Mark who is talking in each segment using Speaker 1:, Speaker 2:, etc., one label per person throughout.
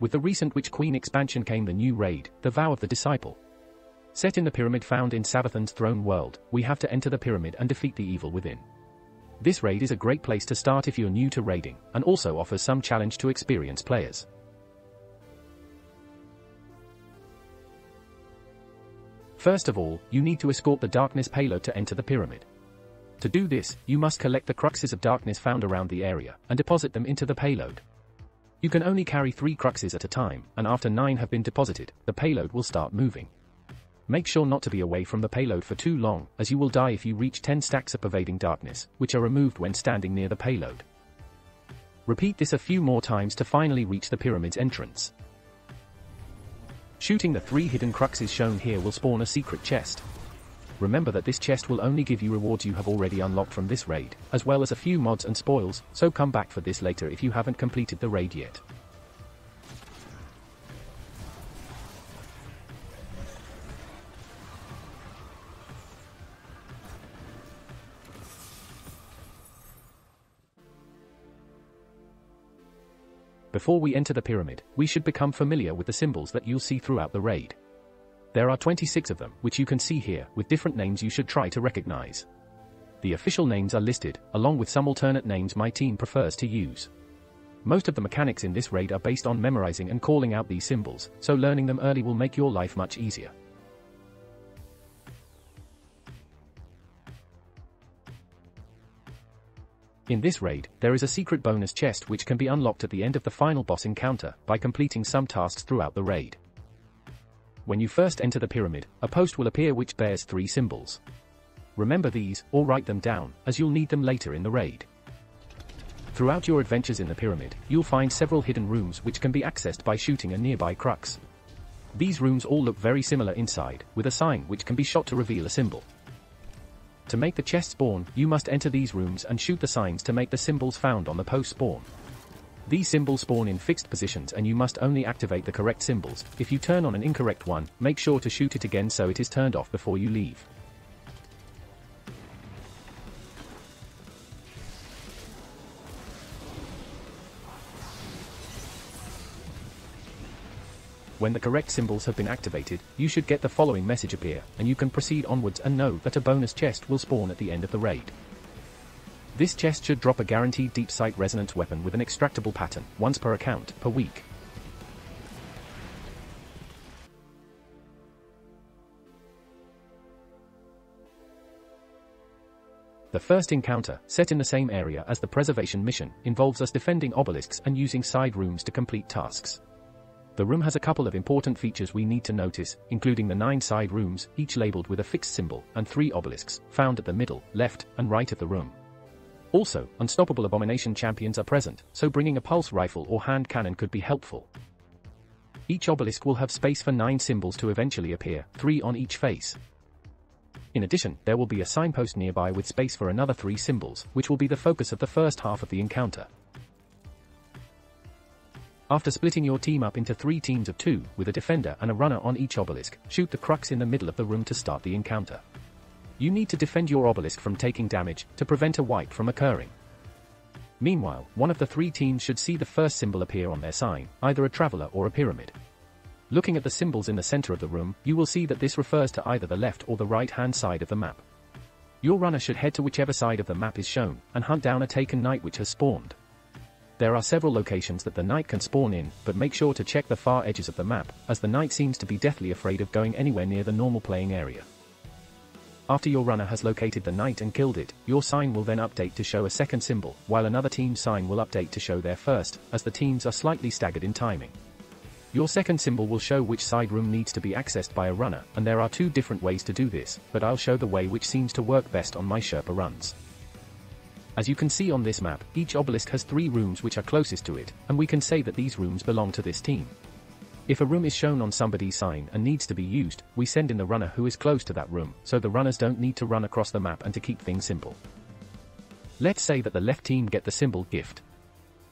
Speaker 1: With the recent Witch Queen expansion came the new raid, the Vow of the Disciple. Set in the pyramid found in Savathun's throne world, we have to enter the pyramid and defeat the evil within. This raid is a great place to start if you're new to raiding, and also offers some challenge to experienced players. First of all, you need to escort the darkness payload to enter the pyramid. To do this, you must collect the cruxes of darkness found around the area, and deposit them into the payload. You can only carry 3 cruxes at a time, and after 9 have been deposited, the payload will start moving. Make sure not to be away from the payload for too long, as you will die if you reach 10 stacks of pervading darkness, which are removed when standing near the payload. Repeat this a few more times to finally reach the pyramid's entrance. Shooting the 3 hidden cruxes shown here will spawn a secret chest. Remember that this chest will only give you rewards you have already unlocked from this raid, as well as a few mods and spoils, so come back for this later if you haven't completed the raid yet. Before we enter the pyramid, we should become familiar with the symbols that you'll see throughout the raid. There are 26 of them, which you can see here, with different names you should try to recognize. The official names are listed, along with some alternate names my team prefers to use. Most of the mechanics in this raid are based on memorizing and calling out these symbols, so learning them early will make your life much easier. In this raid, there is a secret bonus chest which can be unlocked at the end of the final boss encounter, by completing some tasks throughout the raid. When you first enter the pyramid, a post will appear which bears 3 symbols. Remember these, or write them down, as you'll need them later in the raid. Throughout your adventures in the pyramid, you'll find several hidden rooms which can be accessed by shooting a nearby crux. These rooms all look very similar inside, with a sign which can be shot to reveal a symbol. To make the chest spawn, you must enter these rooms and shoot the signs to make the symbols found on the post spawn. These symbols spawn in fixed positions and you must only activate the correct symbols. If you turn on an incorrect one, make sure to shoot it again so it is turned off before you leave. When the correct symbols have been activated, you should get the following message appear, and you can proceed onwards and know that a bonus chest will spawn at the end of the raid. This chest should drop a guaranteed deep sight resonance weapon with an extractable pattern, once per account, per week. The first encounter, set in the same area as the preservation mission, involves us defending obelisks and using side rooms to complete tasks. The room has a couple of important features we need to notice, including the 9 side rooms, each labeled with a fixed symbol, and 3 obelisks, found at the middle, left, and right of the room. Also, unstoppable abomination champions are present, so bringing a pulse rifle or hand cannon could be helpful. Each obelisk will have space for 9 symbols to eventually appear, 3 on each face. In addition, there will be a signpost nearby with space for another 3 symbols, which will be the focus of the first half of the encounter. After splitting your team up into 3 teams of 2, with a defender and a runner on each obelisk, shoot the crux in the middle of the room to start the encounter. You need to defend your obelisk from taking damage, to prevent a wipe from occurring. Meanwhile, one of the 3 teams should see the first symbol appear on their sign, either a traveler or a pyramid. Looking at the symbols in the center of the room, you will see that this refers to either the left or the right-hand side of the map. Your runner should head to whichever side of the map is shown, and hunt down a taken knight which has spawned. There are several locations that the knight can spawn in, but make sure to check the far edges of the map, as the knight seems to be deathly afraid of going anywhere near the normal playing area. After your runner has located the knight and killed it, your sign will then update to show a second symbol, while another team's sign will update to show their first, as the teams are slightly staggered in timing. Your second symbol will show which side room needs to be accessed by a runner, and there are 2 different ways to do this, but I'll show the way which seems to work best on my Sherpa runs. As you can see on this map, each obelisk has 3 rooms which are closest to it, and we can say that these rooms belong to this team. If a room is shown on somebody's sign and needs to be used, we send in the runner who is close to that room, so the runners don't need to run across the map and to keep things simple. Let's say that the left team get the symbol gift.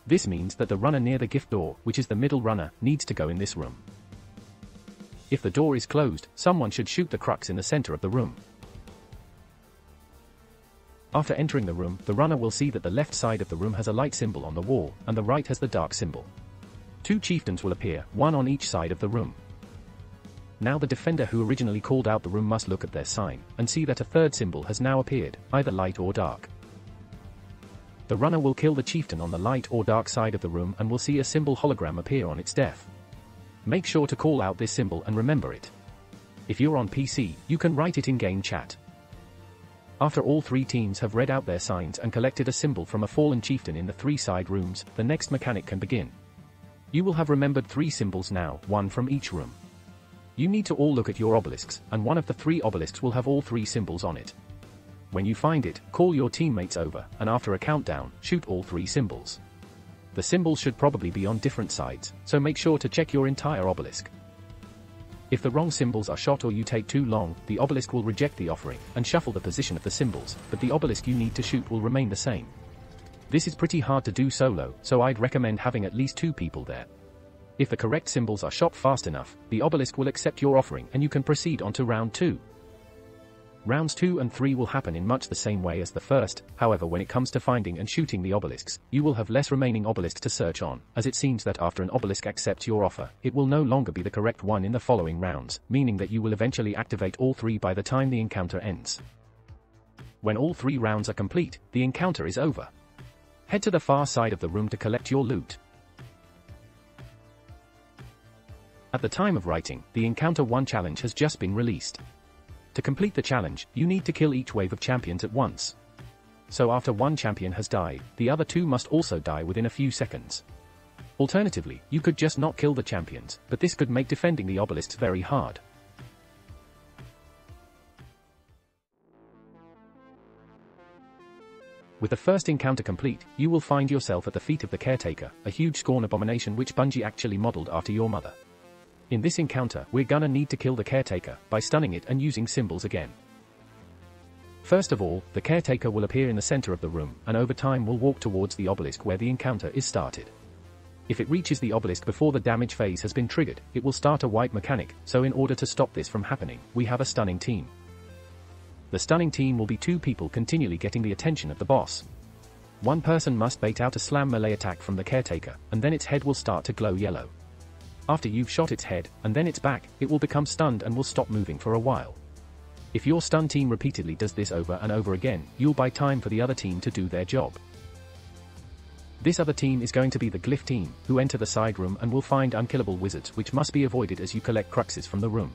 Speaker 1: This means that the runner near the gift door, which is the middle runner, needs to go in this room. If the door is closed, someone should shoot the crux in the center of the room. After entering the room, the runner will see that the left side of the room has a light symbol on the wall, and the right has the dark symbol. 2 chieftains will appear, 1 on each side of the room. Now the defender who originally called out the room must look at their sign, and see that a third symbol has now appeared, either light or dark. The runner will kill the chieftain on the light or dark side of the room and will see a symbol hologram appear on its death. Make sure to call out this symbol and remember it. If you're on PC, you can write it in game chat. After all 3 teams have read out their signs and collected a symbol from a fallen chieftain in the 3 side rooms, the next mechanic can begin. You will have remembered 3 symbols now, 1 from each room. You need to all look at your obelisks, and one of the 3 obelisks will have all 3 symbols on it. When you find it, call your teammates over, and after a countdown, shoot all 3 symbols. The symbols should probably be on different sides, so make sure to check your entire obelisk. If the wrong symbols are shot or you take too long, the obelisk will reject the offering, and shuffle the position of the symbols, but the obelisk you need to shoot will remain the same. This is pretty hard to do solo, so I'd recommend having at least 2 people there. If the correct symbols are shot fast enough, the obelisk will accept your offering and you can proceed on to round 2. Rounds 2 and 3 will happen in much the same way as the first, however when it comes to finding and shooting the obelisks, you will have less remaining obelisks to search on, as it seems that after an obelisk accepts your offer, it will no longer be the correct one in the following rounds, meaning that you will eventually activate all 3 by the time the encounter ends. When all 3 rounds are complete, the encounter is over. Head to the far side of the room to collect your loot. At the time of writing, the Encounter 1 challenge has just been released. To complete the challenge, you need to kill each wave of champions at once. So after 1 champion has died, the other 2 must also die within a few seconds. Alternatively, you could just not kill the champions, but this could make defending the obelisks very hard. With the first encounter complete, you will find yourself at the feet of the Caretaker, a huge scorn abomination which Bungie actually modeled after your mother. In this encounter, we're gonna need to kill the Caretaker by stunning it and using symbols again. First of all, the Caretaker will appear in the center of the room, and over time will walk towards the obelisk where the encounter is started. If it reaches the obelisk before the damage phase has been triggered, it will start a wipe mechanic, so in order to stop this from happening, we have a stunning team. The stunning team will be 2 people continually getting the attention of the boss. One person must bait out a slam melee attack from the Caretaker, and then its head will start to glow yellow. After you've shot its head, and then its back, it will become stunned and will stop moving for a while. If your stun team repeatedly does this over and over again, you'll buy time for the other team to do their job. This other team is going to be the Glyph team, who enter the side room and will find unkillable wizards which must be avoided as you collect cruxes from the room.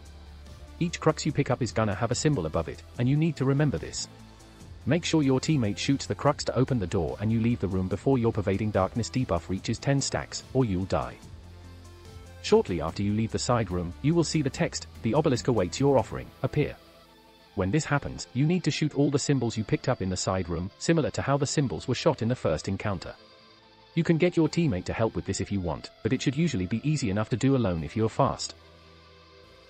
Speaker 1: Each crux you pick up is gonna have a symbol above it, and you need to remember this. Make sure your teammate shoots the crux to open the door and you leave the room before your pervading darkness debuff reaches 10 stacks, or you'll die. Shortly after you leave the side room, you will see the text, "The obelisk awaits your offering," appear. When this happens, you need to shoot all the symbols you picked up in the side room, similar to how the symbols were shot in the first encounter. You can get your teammate to help with this if you want, but it should usually be easy enough to do alone if you're fast.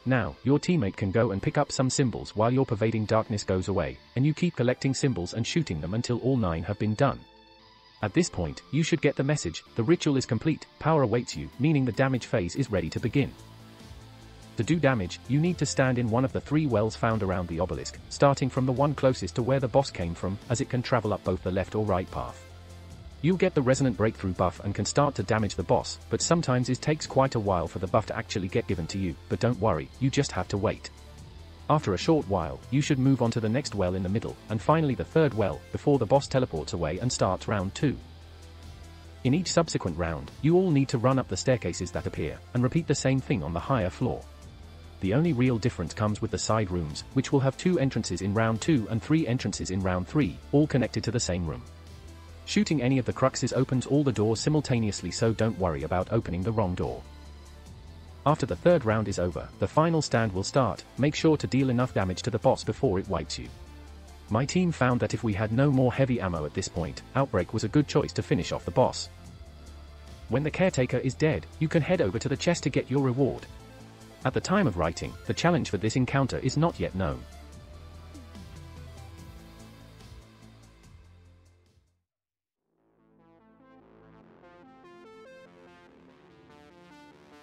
Speaker 1: Now, your teammate can go and pick up some symbols while your pervading darkness goes away, and you keep collecting symbols and shooting them until all 9 have been done. At this point, you should get the message, the ritual is complete, power awaits you, meaning the damage phase is ready to begin. To do damage, you need to stand in one of the 3 wells found around the obelisk, starting from the one closest to where the boss came from, as it can travel up both the left or right path. You'll get the resonant breakthrough buff and can start to damage the boss, but sometimes it takes quite a while for the buff to actually get given to you, but don't worry, you just have to wait. After a short while, you should move on to the next well in the middle, and finally the 3rd well, before the boss teleports away and starts round 2. In each subsequent round, you all need to run up the staircases that appear, and repeat the same thing on the higher floor. The only real difference comes with the side rooms, which will have 2 entrances in round 2 and 3 entrances in round 3, all connected to the same room. Shooting any of the cruxes opens all the doors simultaneously, so don't worry about opening the wrong door. After the 3rd round is over, the final stand will start. Make sure to deal enough damage to the boss before it wipes you. My team found that if we had no more heavy ammo at this point, Outbreak was a good choice to finish off the boss. When the Caretaker is dead, you can head over to the chest to get your reward. At the time of writing, the challenge for this encounter is not yet known.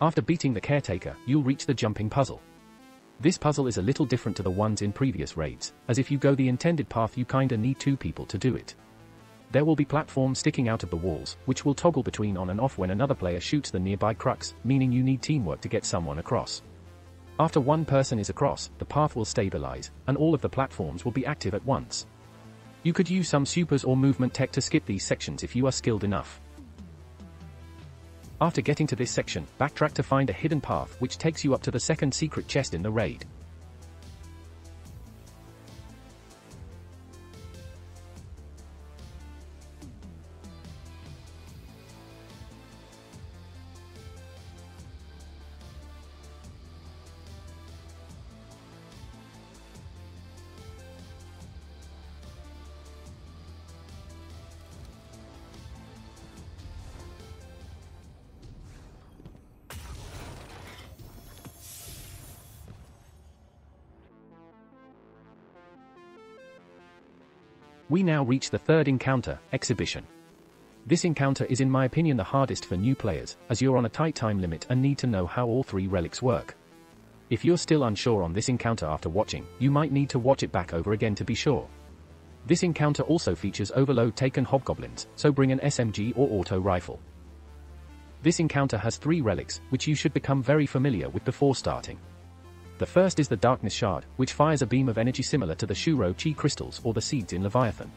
Speaker 1: After beating the Caretaker, you'll reach the jumping puzzle. This puzzle is a little different to the ones in previous raids, as if you go the intended path you kinda need 2 people to do it. There will be platforms sticking out of the walls, which will toggle between on and off when another player shoots the nearby crux, meaning you need teamwork to get someone across. After one person is across, the path will stabilize, and all of the platforms will be active at once. You could use some supers or movement tech to skip these sections if you are skilled enough. After getting to this section, backtrack to find a hidden path which takes you up to the second secret chest in the raid. We now reach the third encounter, Exhibition. This encounter is in my opinion the hardest for new players, as you're on a tight time limit and need to know how all three relics work. If you're still unsure on this encounter after watching, you might need to watch it back over again to be sure. This encounter also features overload taken hobgoblins, so bring an SMG or auto rifle. This encounter has 3 relics, which you should become very familiar with before starting. The first is the Darkness Shard, which fires a beam of energy similar to the Shuro Chi crystals or the seeds in Leviathan.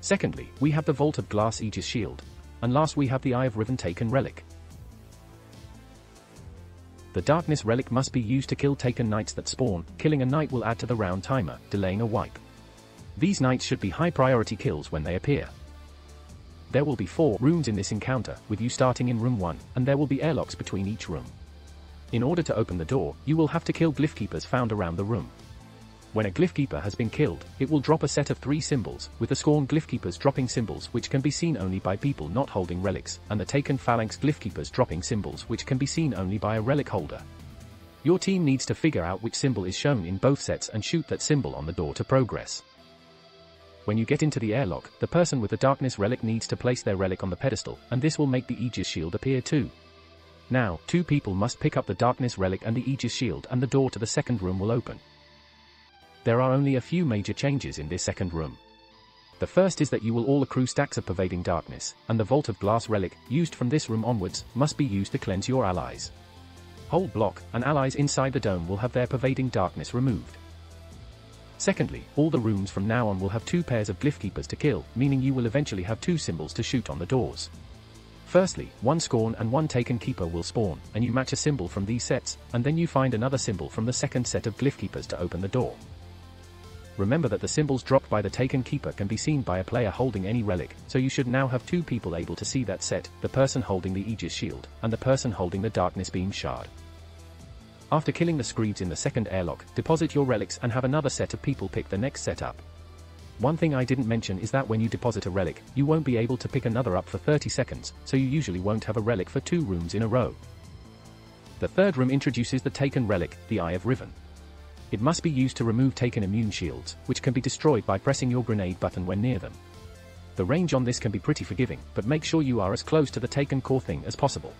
Speaker 1: Secondly, we have the Vault of Glass Aegis Shield. And last we have the Eye of Riven Taken Relic. The Darkness Relic must be used to kill Taken Knights that spawn. Killing a Knight will add to the round timer, delaying a wipe. These Knights should be high priority kills when they appear. There will be 4 rooms in this encounter, with you starting in room 1, and there will be airlocks between each room. In order to open the door, you will have to kill Glyph Keepers found around the room. When a Glyph Keeper has been killed, it will drop a set of 3 symbols, with the Scorn Glyph Keepers dropping symbols which can be seen only by people not holding relics, and the Taken Phalanx Glyph Keepers dropping symbols which can be seen only by a relic holder. Your team needs to figure out which symbol is shown in both sets and shoot that symbol on the door to progress. When you get into the airlock, the person with the Darkness Relic needs to place their relic on the pedestal, and this will make the Aegis Shield appear too. Now, 2 people must pick up the Darkness Relic and the Aegis Shield and the door to the second room will open. There are only a few major changes in this second room. The first is that you will all accrue stacks of Pervading Darkness, and the Vault of Glass Relic, used from this room onwards, must be used to cleanse your allies. Hold block, and allies inside the dome will have their Pervading Darkness removed. Secondly, all the rooms from now on will have 2 pairs of Glyph Keepers to kill, meaning you will eventually have 2 symbols to shoot on the doors. Firstly, 1 Scorn and 1 Taken Keeper will spawn, and you match a symbol from these sets, and then you find another symbol from the second set of Glyph Keepers to open the door. Remember that the symbols dropped by the Taken Keeper can be seen by a player holding any relic, so you should now have 2 people able to see that set, the person holding the Aegis Shield, and the person holding the Darkness Beam Shard. After killing the Screeds in the second airlock, deposit your relics and have another set of people pick the next set up. One thing I didn't mention is that when you deposit a relic, you won't be able to pick another up for 30 seconds, so you usually won't have a relic for 2 rooms in a row. The third room introduces the Taken Relic, the Eye of Riven. It must be used to remove Taken immune shields, which can be destroyed by pressing your grenade button when near them. The range on this can be pretty forgiving, but make sure you are as close to the Taken core thing as possible.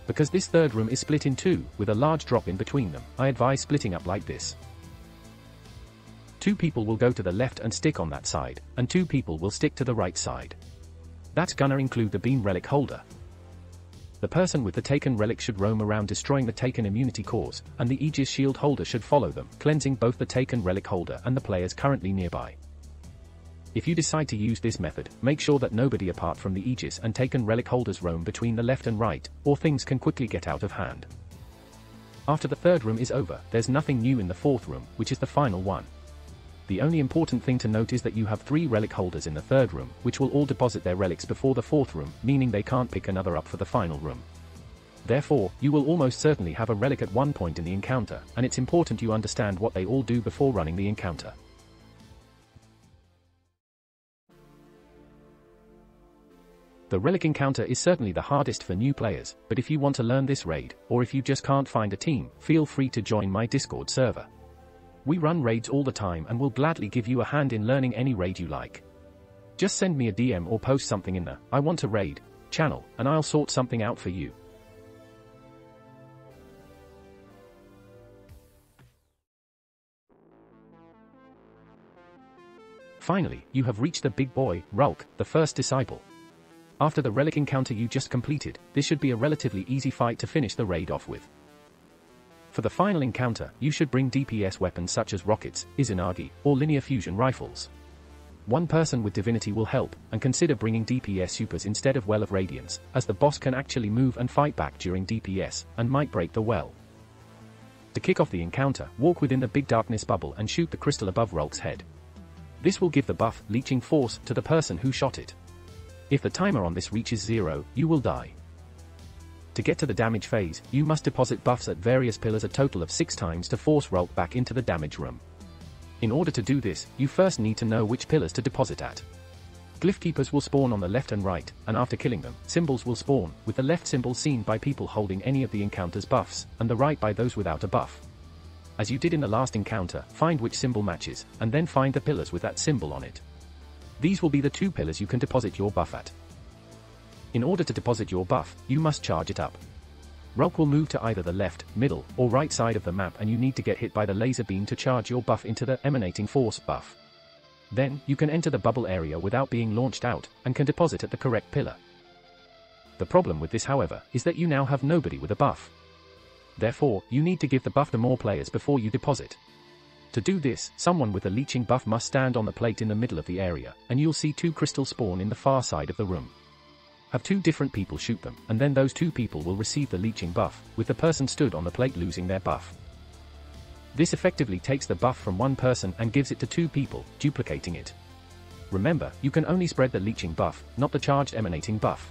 Speaker 1: Because this third room is split in 2, with a large drop in between them, I advise splitting up like this. 2 people will go to the left and stick on that side, and 2 people will stick to the right side. That's gonna include the Beam Relic holder. The person with the Taken Relic should roam around destroying the Taken immunity cores, and the Aegis Shield holder should follow them, cleansing both the Taken Relic holder and the players currently nearby. If you decide to use this method, make sure that nobody apart from the Aegis and Taken Relic holders roam between the left and right, or things can quickly get out of hand. After the third room is over, there's nothing new in the fourth room, which is the final one. The only important thing to note is that you have 3 relic holders in the third room, which will all deposit their relics before the fourth room, meaning they can't pick another up for the final room. Therefore, you will almost certainly have a relic at one point in the encounter, and it's important you understand what they all do before running the encounter. The relic encounter is certainly the hardest for new players, but if you want to learn this raid, or if you just can't find a team, feel free to join my Discord server. We run raids all the time and will gladly give you a hand in learning any raid you like. Just send me a DM or post something in the "I want to raid" channel, and I'll sort something out for you. Finally, you have reached the big boy, Rhulk, the first disciple. After the relic encounter you just completed, this should be a relatively easy fight to finish the raid off with. For the final encounter, you should bring DPS weapons such as rockets, Izanagi, or linear fusion rifles. One person with divinity will help, and consider bringing DPS supers instead of Well of Radiance, as the boss can actually move and fight back during DPS, and might break the well. To kick off the encounter, walk within the big darkness bubble and shoot the crystal above Rhulk's head. This will give the buff, Leeching Force, to the person who shot it. If the timer on this reaches 0, you will die. To get to the damage phase, you must deposit buffs at various pillars a total of 6 times to force Rhulk back into the damage room. In order to do this, you first need to know which pillars to deposit at. Glyph Keepers will spawn on the left and right, and after killing them, symbols will spawn, with the left symbol seen by people holding any of the encounter's buffs, and the right by those without a buff. As you did in the last encounter, find which symbol matches, and then find the pillars with that symbol on it. These will be the 2 pillars you can deposit your buff at. In order to deposit your buff, you must charge it up. Rhulk will move to either the left, middle, or right side of the map and you need to get hit by the laser beam to charge your buff into the Emanating Force buff. Then, you can enter the bubble area without being launched out, and can deposit at the correct pillar. The problem with this however, is that you now have nobody with a buff. Therefore, you need to give the buff to more players before you deposit. To do this, someone with a leeching buff must stand on the plate in the middle of the area, and you'll see 2 crystals spawn in the far side of the room. Have 2 different people shoot them, and then those 2 people will receive the leeching buff, with the person stood on the plate losing their buff. This effectively takes the buff from one person and gives it to 2 people, duplicating it. Remember, you can only spread the leeching buff, not the charged emanating buff.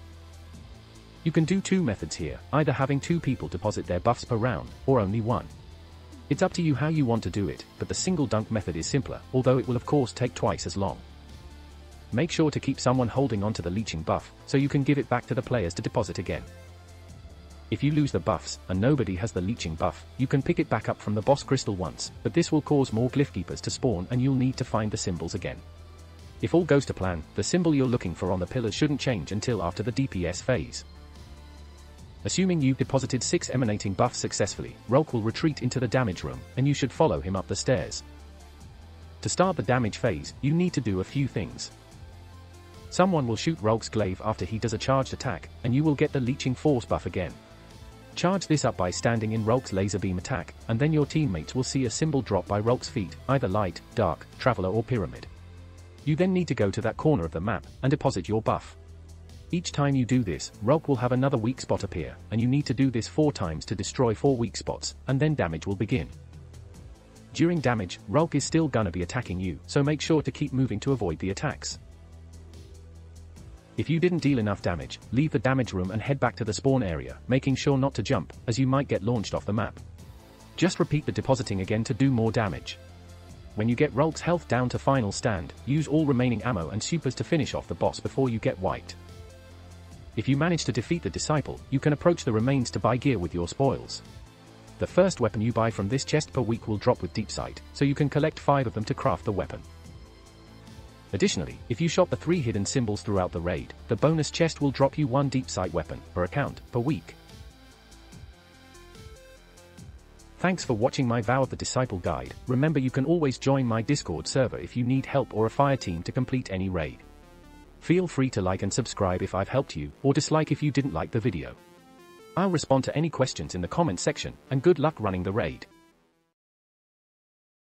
Speaker 1: You can do 2 methods here, either having 2 people deposit their buffs per round, or only 1. It's up to you how you want to do it, but the single dunk method is simpler, although it will of course take twice as long. Make sure to keep someone holding onto the leeching buff, so you can give it back to the players to deposit again. If you lose the buffs, and nobody has the leeching buff, you can pick it back up from the boss crystal once, but this will cause more Glyph Keepers to spawn and you'll need to find the symbols again. If all goes to plan, the symbol you're looking for on the pillars shouldn't change until after the DPS phase. Assuming you've deposited 6 emanating buffs successfully, Rhulk will retreat into the damage room, and you should follow him up the stairs. To start the damage phase, you need to do a few things. Someone will shoot Rhulk's glaive after he does a charged attack, and you will get the Leeching Force buff again. Charge this up by standing in Rhulk's laser beam attack, and then your teammates will see a symbol drop by Rhulk's feet, either light, dark, traveler or pyramid. You then need to go to that corner of the map, and deposit your buff. Each time you do this, Rhulk will have another weak spot appear, and you need to do this 4 times to destroy 4 weak spots, and then damage will begin. During damage, Rhulk is still gonna be attacking you, so make sure to keep moving to avoid the attacks. If you didn't deal enough damage, leave the damage room and head back to the spawn area, making sure not to jump, as you might get launched off the map. Just repeat the depositing again to do more damage. When you get Rhulk's health down to final stand, use all remaining ammo and supers to finish off the boss before you get wiped. If you manage to defeat the disciple, you can approach the remains to buy gear with your spoils. The first weapon you buy from this chest per week will drop with deep sight, so you can collect 5 of them to craft the weapon. Additionally, if you shot the 3 hidden symbols throughout the raid, the bonus chest will drop you 1 deep sight weapon per account per week. Thanks for watching my Vow of the Disciple guide. Remember, you can always join my Discord server if you need help or a fire team to complete any raid. Feel free to like and subscribe if I've helped you, or dislike if you didn't like the video. I'll respond to any questions in the comment section, and good luck running the raid.